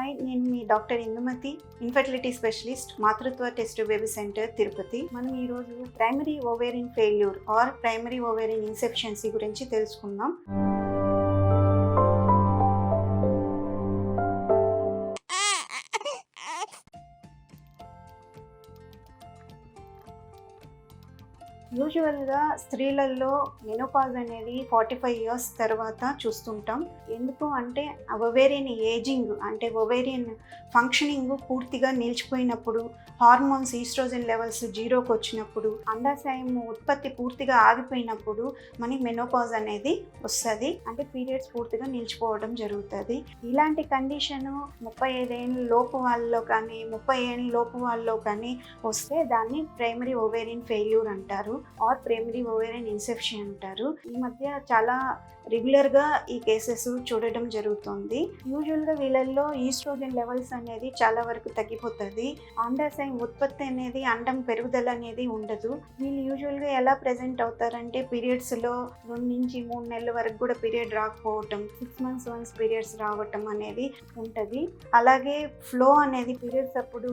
Hi, నేను మీ doctor Indumathi, infertility specialist, Matrutva test baby centre, Tirupati. మనం ఈరోజు primary ovarian failure or primary ovarian insufficiency గురించి తెలుసుకుందాం. యూజువల్గా స్త్రీలలో మెనోపాజ్ అనేది 45 ఇయర్స్ తర్వాత చూస్తుంటాం. ఎందుకు అంటే ఒవేరియన్ ఏజింగ్ అంటే ఒవేరియన్ ఫంక్షనింగ్ పూర్తిగా నిలిచిపోయినప్పుడు, హార్మోన్స్ ఈస్ట్రోజన్ లెవెల్స్ జీరోకి వచ్చినప్పుడు, అండాశయం ఉత్పత్తి పూర్తిగా ఆగిపోయినప్పుడు మనకి మెనోపాజ్ అనేది వస్తుంది. అంటే పీరియడ్స్ పూర్తిగా నిలిచిపోవడం జరుగుతుంది. ఇలాంటి కండిషను 35 ఏళ్ళ లోపు వాళ్ళలో కానీ 30 ఏళ్ళ లోపు వాళ్ళలో కానీ వస్తే దాన్ని ప్రైమరీ ఓవేరియన్ ఫెయిల్యూర్ అంటారు ఆర్ ప్రైమరీ ఓవేరియన్ ఇన్సఫిషియన్ అంటారు. ఈ మధ్య చాలా రెగ్యులర్గా ఈ కేసెస్ చూడడం జరుగుతుంది. యూజువల్గా వీళ్ళల్లో ఈస్ట్రోజన్ లెవెల్స్ అనేది చాలా వరకు తగ్గిపోతుంది. అండాశయం ఉత్పత్తి అనేది, అండం పెరుగుదల అనేది ఉండదు. వీళ్ళు యూజువల్గా ఎలా ప్రెజెంట్ అవుతారంటే పీరియడ్స్లో 2 నుంచి 3 నెలల వరకు కూడా పీరియడ్ రాకపోవటం, 6 months వన్స్ పీరియడ్స్ రావటం అనేది ఉంటుంది. అలాగే ఫ్లో అనేది పీరియడ్స్ అప్పుడు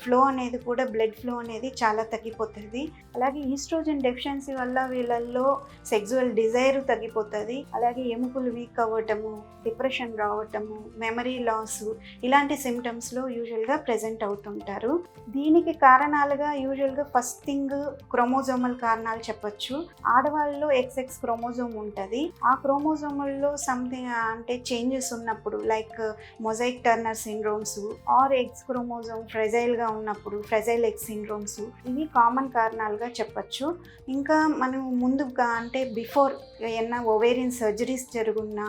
ఫ్లో అనేది కూడా బ్లడ్ ఫ్లో అనేది చాలా తగ్గిపోతుంది. అలాగే ఈస్ట్రోజన్ డెఫిషియన్సీ వల్ల వీళ్ళల్లో సెక్సువల్ డిజైర్ తగ్గిపోతుంది. అలాగే ఎముకలు వీక్ అవ్వటము, డిప్రెషన్ రావటము, మెమరీ లాస్, ఇలాంటి సిమ్టమ్స్లో యూజువల్గా ప్రెజెంట్ అవుతుంటారు. దీనికి కారణాలుగా యూజువల్గా ఫస్ట్ థింగ్ క్రోమోజోమల్ కారణాలు చెప్పొచ్చు. ఆడవాళ్ళలో XX క్రోమోజోమ్ ఉంటుంది. ఆ క్రోమోజోముల్లో సంథింగ్ అంటే చేంజెస్ ఉన్నప్పుడు, like mosaic Turner syndromes or X chromosome ఫ్రెజైల్గా ఉన్నప్పుడు, ఫ్రెజైల్ ఎక్స్ సిండ్రోమ్స్, ఇవి కామన్ కారణాలుగా చెప్పచ్చు. ఇంకా మనం ముందుగా అంటే బిఫోర్ ఏమన్నా ఓవేరియన్ సర్జరీస్ జరుగున్నా,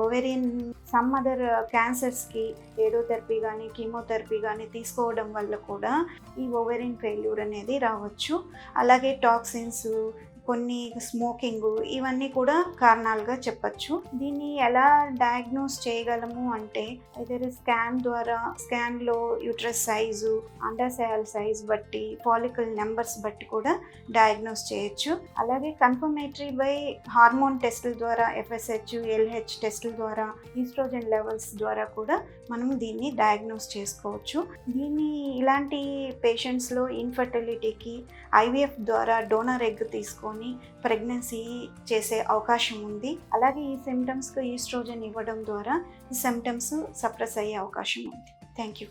ఓవేరియన్ సమ్ అదర్ క్యాన్సర్స్కి రేడియోథెరపీ కానీ కీమోథెరపీ కానీ తీసుకోవడం వల్ల కూడా ఈ ఓవేరియన్ ఫెయిల్యూర్ అనేది రావచ్చు. అలాగే టాక్సిన్స్, కొన్ని స్మోకింగ్, ఇవన్నీ కూడా కారణాలుగా చెప్పచ్చు. దీన్ని ఎలా డయాగ్నోస్ చేయగలము అంటే ఇదర్ స్కాన్ ద్వారా, స్కాన్లో యూట్రస్ సైజు, అండాశయాల సైజు బట్టి, ఫాలికల్ నెంబర్స్ బట్టి కూడా డయాగ్నోస్ చేయొచ్చు. అలాగే కన్ఫర్మేటరీ బై హార్మోన్ టెస్టుల ద్వారా, FSH, LH టెస్టుల ద్వారా, ఈస్ట్రోజన్ లెవెల్స్ ద్వారా కూడా మనం దీన్ని డయాగ్నోస్ చేసుకోవచ్చు. ఇలాంటి పేషెంట్స్లో ఇన్ఫర్టిలిటీకి IVF ద్వారా డోనర్ ఎగ్ తీసుకొని ప్రెగ్నెన్సీ చేసే అవకాశం ఉంది. అలాగే ఈ సిమ్టమ్స్కి ఈస్ట్రోజన్ ఇవ్వడం ద్వారా ఈ సిమ్టమ్స్ సప్రెస్ అయ్యే అవకాశం ఉంది. Thank you.